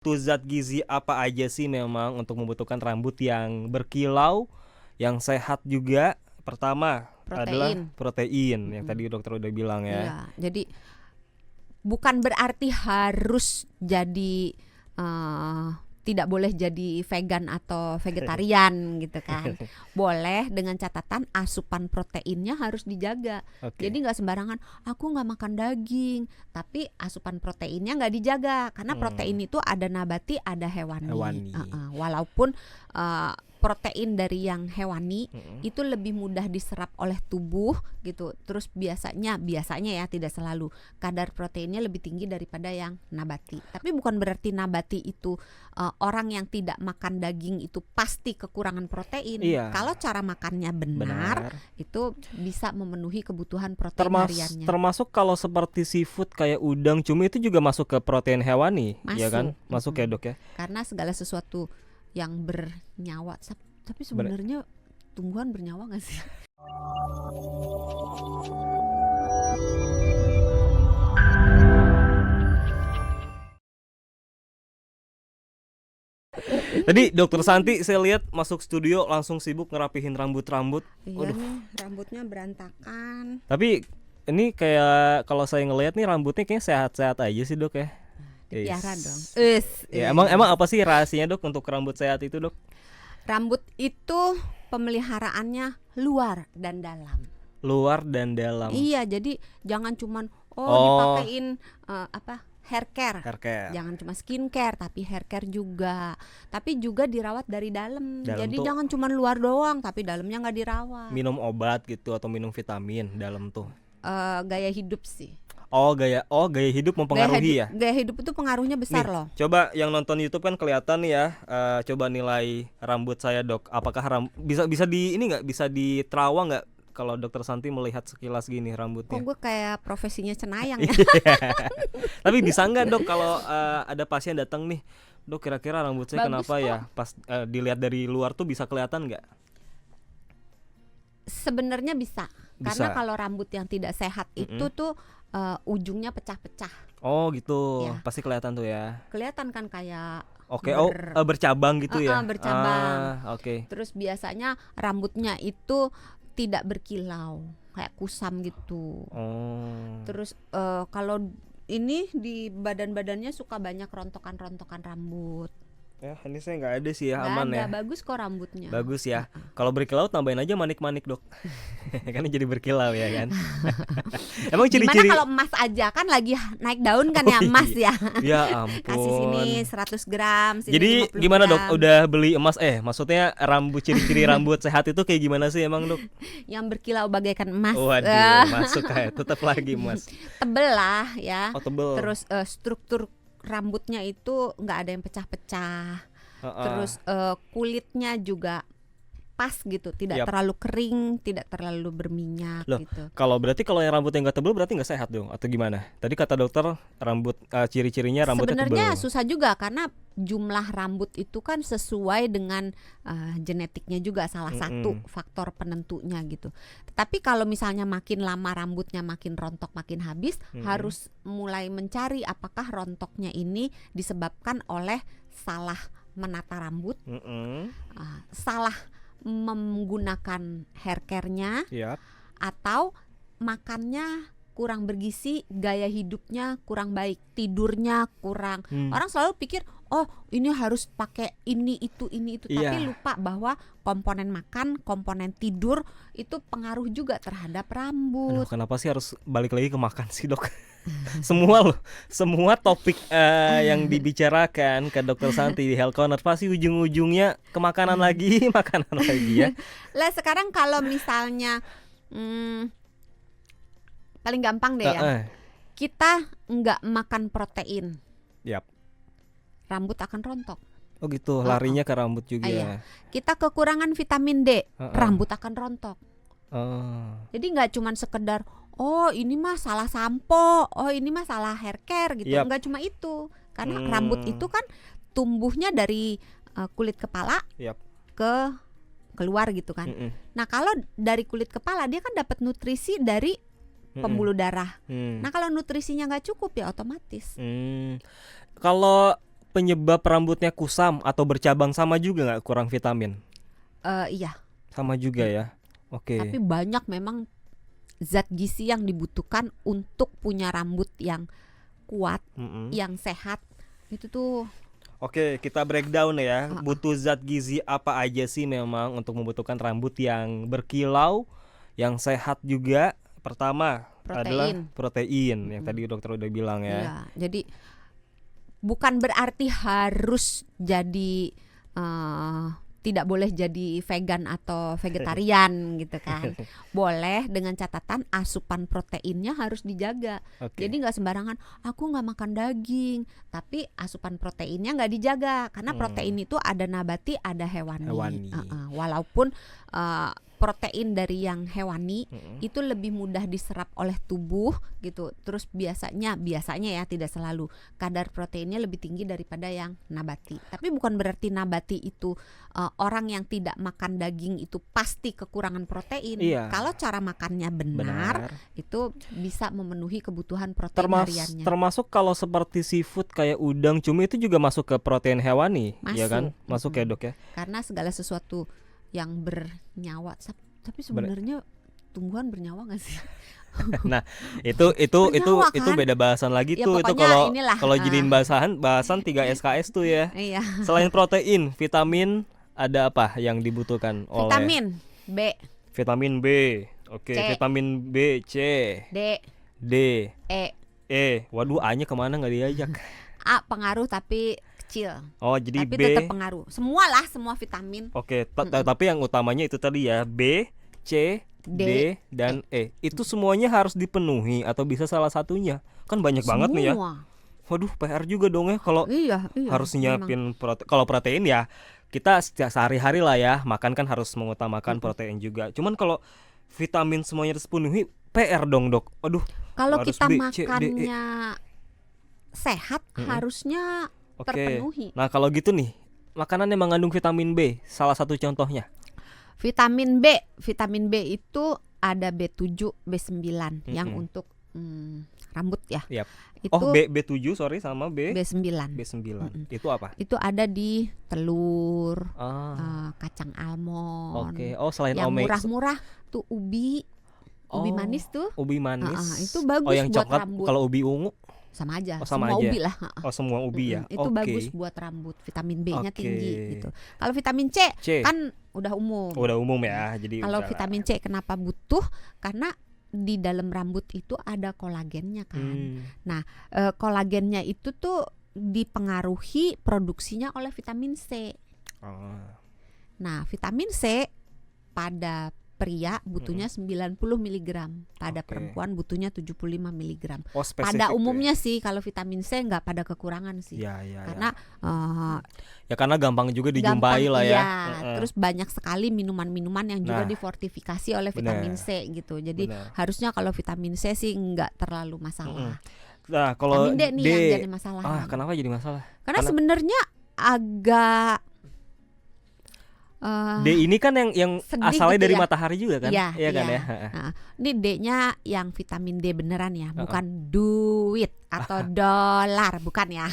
Tuh zat gizi apa aja sih memang untuk membentukkan rambut yang berkilau, yang sehat juga? Pertama adalah Protein. protein, yang Mm-mm. tadi dokter udah bilang ya. Iya, jadi bukan berarti harus jadi tidak boleh jadi vegan atau vegetarian gitu kan. Boleh dengan catatan asupan proteinnya harus dijaga. Oke. Jadi nggak sembarangan aku nggak makan daging, tapi asupan proteinnya nggak dijaga karena protein itu ada nabati, ada hewani. Hewani. Walaupun protein dari yang hewani Mm-mm. itu lebih mudah diserap oleh tubuh gitu. Terus biasanya ya, tidak selalu, kadar proteinnya lebih tinggi daripada yang nabati. Tapi bukan berarti nabati itu orang yang tidak makan daging itu pasti kekurangan protein. Iya. Kalau cara makannya benar, itu bisa memenuhi kebutuhan protein hariannya. Termasuk kalau seperti seafood kayak udang, cumi itu juga masuk ke protein hewani, ya kan? Masuk ya dok ya. Karena segala sesuatu yang bernyawa, tapi sebenarnya tumbuhan bernyawa nggak sih? Tadi dokter Santi saya lihat masuk studio langsung sibuk ngerapihin rambut. Iya nih, rambutnya berantakan. Tapi ini kayak kalau saya ngelihat nih rambutnya kayaknya sehat-sehat aja sih dok ya. Dipelihara dong. Ya, emang apa sih rahasianya dok untuk rambut sehat itu dok? Rambut itu pemeliharaannya luar dan dalam. Luar dan dalam. Iya, jadi jangan cuman dipakein hair care. Jangan cuma skincare, tapi hair care juga. Tapi juga dirawat dari dalam. Jadi jangan cuma luar doang, tapi dalamnya nggak dirawat. Minum obat gitu atau minum vitamin dalam tuh. Gaya hidup sih. Gaya hidup mempengaruhi ya. Gaya hidup itu pengaruhnya besar nih, loh. Coba yang nonton YouTube kan kelihatan ya. Coba nilai rambut saya dok. Apakah bisa di ini nggak, bisa diterawang nggak? Kalau dokter Santi melihat sekilas gini rambutnya. Kok gue kayak profesinya Cenayang ya. Tapi bisa nggak dok kalau ada pasien datang nih, dok kira-kira rambut saya bagus kenapa kok. Ya? Pas dilihat dari luar tuh bisa kelihatan nggak? Sebenarnya bisa. Karena kalau rambut yang tidak sehat itu tuh ujungnya pecah-pecah. Oh gitu, ya. Pasti kelihatan tuh ya. Kelihatan kan kayak bercabang gitu ya. Bercabang. Oke. Terus biasanya rambutnya itu tidak berkilau, kayak kusam gitu. Terus kalau ini di badan-badannya suka banyak rontokan-rontokan rambut. Ya, ini saya nggak ada sih ya, aman ada, ya. Bagus kok rambutnya. Bagus ya. Kalau berkilau tambahin aja manik-manik dok. Kan jadi berkilau ya kan. Emang ciri-ciri. Gimana kalau emas aja, kan lagi naik daun kan ya emas ya. Ya ampun. Kasih sini 100 gram, sini jadi 50 gimana gram. Dok? Udah beli emas? Maksudnya ciri-ciri rambut sehat itu kayak gimana sih emang dok? Yang berkilau bagaikan emas. Waduh, masuk kayak tetap lagi emas. Tebel lah ya. Tebel. Terus struktur rambutnya itu nggak ada yang pecah-pecah. Terus kulitnya juga pas gitu, tidak terlalu kering, tidak terlalu berminyak. Loh, gitu. Kalau yang rambutnya nggak tebel berarti nggak sehat dong atau gimana? Tadi kata dokter rambut ciri-cirinya rambutnya tebel. Sebenarnya susah juga karena jumlah rambut itu kan sesuai dengan genetiknya juga, salah satu faktor penentunya gitu. Tapi kalau misalnya makin lama rambutnya makin rontok, makin habis, harus mulai mencari apakah rontoknya ini disebabkan oleh salah menata rambut, salah menggunakan hair care-nya, atau makannya kurang bergizi, gaya hidupnya kurang baik, tidurnya kurang. Orang selalu pikir ini harus pakai ini itu, tapi lupa bahwa komponen makan, komponen tidur itu pengaruh juga terhadap rambut. Aduh, kenapa sih harus balik lagi ke makan sih dok? Semua topik yang dibicarakan ke dokter Santi di Health Corner pasti ujung-ujungnya ke makanan lagi ya. Lah sekarang kalau misalnya paling gampang deh ya, kita nggak makan protein, rambut akan rontok. Oh gitu, larinya ke rambut juga. Iya. Kita kekurangan vitamin D, rambut akan rontok. Jadi nggak cuma sekedar ini mah salah sampo, ini mah salah hair care gitu. Nggak cuma itu, karena rambut itu kan tumbuhnya dari kulit kepala ke keluar gitu kan. Nah kalau dari kulit kepala dia kan dapat nutrisi dari pembuluh darah. Nah kalau nutrisinya nggak cukup ya otomatis. Kalau penyebab rambutnya kusam atau bercabang sama juga nggak kurang vitamin? Iya, Sama juga ya. Oke. tapi banyak memang zat gizi yang dibutuhkan untuk punya rambut yang kuat, Mm-mm. yang sehat. Itu tuh Oke, kita breakdown ya. uh, Butuh zat gizi apa aja sih memang untuk membutuhkan rambut yang berkilau, yang sehat juga. Pertama adalah protein. protein yang Mm-mm. tadi dokter udah bilang ya. Iya, jadi bukan berarti harus jadi tidak boleh jadi vegan atau vegetarian gitu kan. Boleh dengan catatan asupan proteinnya harus dijaga. Oke. Jadi nggak sembarangan aku nggak makan daging, tapi asupan proteinnya nggak dijaga karena protein itu ada nabati, ada hewani. Hewani. Walaupun protein dari yang hewani Mm-mm. itu lebih mudah diserap oleh tubuh gitu. Terus biasanya ya, tidak selalu, kadar proteinnya lebih tinggi daripada yang nabati. Tapi bukan berarti nabati itu orang yang tidak makan daging itu pasti kekurangan protein. Iya. Kalau cara makannya benar, itu bisa memenuhi kebutuhan protein hariannya. Termasuk kalau seperti seafood kayak udang, cumi itu juga masuk ke protein hewani, ya kan? Masuk ya dok ya. Karena segala sesuatu yang bernyawa, tapi sebenarnya tumbuhan bernyawa nggak sih? Nah, itu Bernyawa, itu kan? beda bahasan lagi Ya, tuh. Itu pokoknya inilah, kalau jadiin bahasan 3 SKS tuh ya. Iya. Selain protein, vitamin ada apa yang dibutuhkan oleh Vitamin B, vitamin B. Oke, C. vitamin B, C, D, D, E. Waduh, A-nya kemana nggak diajak? A pengaruh tapi kecil. Oh, jadi Tapi B. tetap pengaruh. Semua vitamin. Oke, tapi yang utamanya itu tadi ya, B, C, D, dan E. Itu semuanya harus dipenuhi atau bisa salah satunya? Kan banyak banget nih ya. Semua. Waduh, PR juga dong ya kalau Iya, harus memang. nyiapin kalau protein ya kita sehari-hari lah ya makan kan harus mengutamakan protein juga. Cuman kalau vitamin semuanya harus dipenuhi, PR dong dok. Aduh. Kalau harus kita B, C, D, E. makannya sehat, harusnya Oke. terpenuhi. Nah kalau gitu nih, makanan yang mengandung vitamin B, salah satu contohnya. Vitamin B itu ada B7, B9 yang untuk rambut ya. Yap. Itu B7 sorry sama B9. B9. Itu apa? Itu ada di telur, Ah, kacang almond. oke. Oh, selain Yang omega. murah-murah tuh ubi manis tuh Ubi manis. itu bagus yang buat coklat. rambut. Kalau ubi ungu, sama aja, sama semua aja. ubi lah. oh semua ubi ya. Itu Oke. bagus buat rambut, vitamin B-nya Oke. tinggi gitu. Kalau vitamin C, C. kan udah umum. Udah umum ya. Jadi Kalau udah lah. vitamin C kenapa butuh? Karena di dalam rambut itu ada kolagennya kan. Kolagennya itu tuh dipengaruhi produksinya oleh vitamin C. Ah. Nah, vitamin C pada pria butuhnya 90 mg, pada Oke. perempuan butuhnya 75 mg. Oh, spesifik Pada tuh umumnya sih kalau vitamin C nggak pada kekurangan sih. ya. Ya, Karena ya karena gampang juga gampang, dijumpai lah ya. iya. Terus banyak sekali minuman-minuman yang juga Nah, difortifikasi oleh vitamin benar. C gitu. Jadi Benar. harusnya kalau vitamin C sih nggak terlalu masalah. Nah, kalau Vitamin D nih yang jadi masalah. kenapa jadi masalah? Karena sebenarnya agak D ini kan yang sedih asalnya gitu dari ya. matahari juga kan? Iya, kan iya. ya. Nah, ini D-nya yang vitamin D beneran ya, bukan duit atau dolar, bukan ya.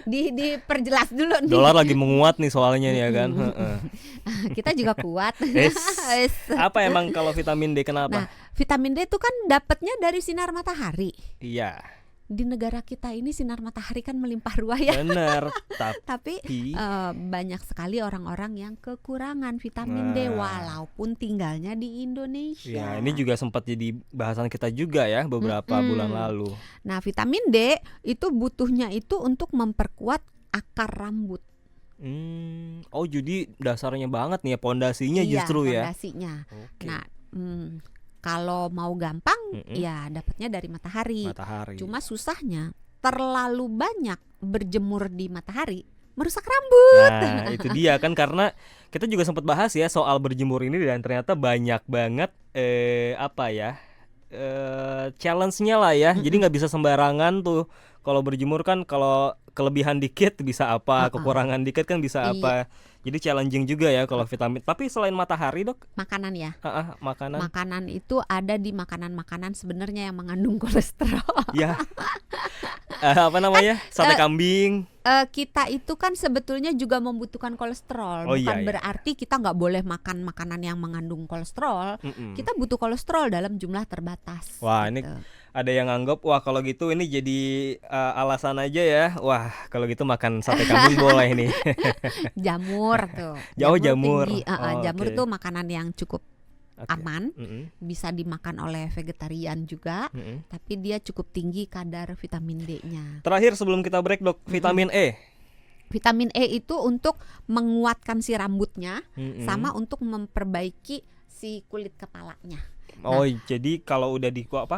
Diperjelas dulu nih. Dolar lagi menguat nih soalnya nih ya kan. Kita juga kuat. Yes. Apa emang kalau vitamin D Nah, kenapa? vitamin D itu kan dapatnya dari sinar matahari. Iya, Di negara kita ini sinar matahari kan melimpah ruah ya. benar. Tapi Tapi banyak sekali orang-orang yang kekurangan vitamin D Nah. walaupun tinggalnya di Indonesia. ya ini juga sempat jadi bahasan kita juga ya beberapa bulan lalu. Nah, vitamin D itu butuhnya itu untuk memperkuat akar rambut. Oh jadi dasarnya banget nih ya, pondasinya Iya, justru ya. fondasinya. Oke. Nah, kalau mau gampang ya dapatnya dari matahari. Matahari. Cuma susahnya terlalu banyak berjemur di matahari merusak rambut. Nah itu dia kan, karena kita juga sempat bahas ya soal berjemur ini dan ternyata banyak banget challenge-nya lah ya. Jadi nggak bisa sembarangan tuh kalau berjemur kan kalau kelebihan dikit bisa apa, kekurangan dikit kan bisa Iya. apa. Jadi challenging juga ya kalau vitamin. Tapi selain matahari, Dok, Makanan ya. makanan. Makanan itu ada di makanan-makanan sebenarnya yang mengandung kolesterol. Ya, apa namanya? Sate kambing. Kita itu kan sebetulnya juga membutuhkan kolesterol, Oh, bukan iya. berarti kita nggak boleh makan makanan yang mengandung kolesterol. Kita butuh kolesterol dalam jumlah terbatas. Wah, ini gitu. ada yang anggap, wah kalau gitu ini jadi alasan aja ya. Wah, kalau gitu makan sate kambing boleh nih. Jamur tuh. Jamur. Tinggi. Oh, Jamur oke. tuh makanan yang cukup Oke. aman, Mm-mm, bisa dimakan oleh vegetarian juga, mm-mm. tapi dia cukup tinggi kadar vitamin D-nya. Terakhir sebelum kita break, Dok, vitamin E. Vitamin E itu untuk menguatkan si rambutnya, Mm-mm. sama untuk memperbaiki si kulit kepalanya. Oh, jadi kalau udah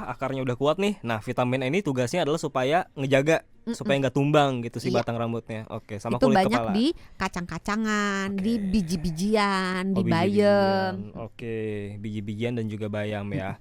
akarnya udah kuat nih. Nah, vitamin E ini tugasnya adalah supaya ngejaga supaya nggak tumbang gitu si Iya. batang rambutnya. Oke, sama Itu kulit banyak kepala. di kacang-kacangan, Oke. di biji-bijian, Oh, di bayam. biji-bijian. Oke, biji-bijian dan juga bayam ya.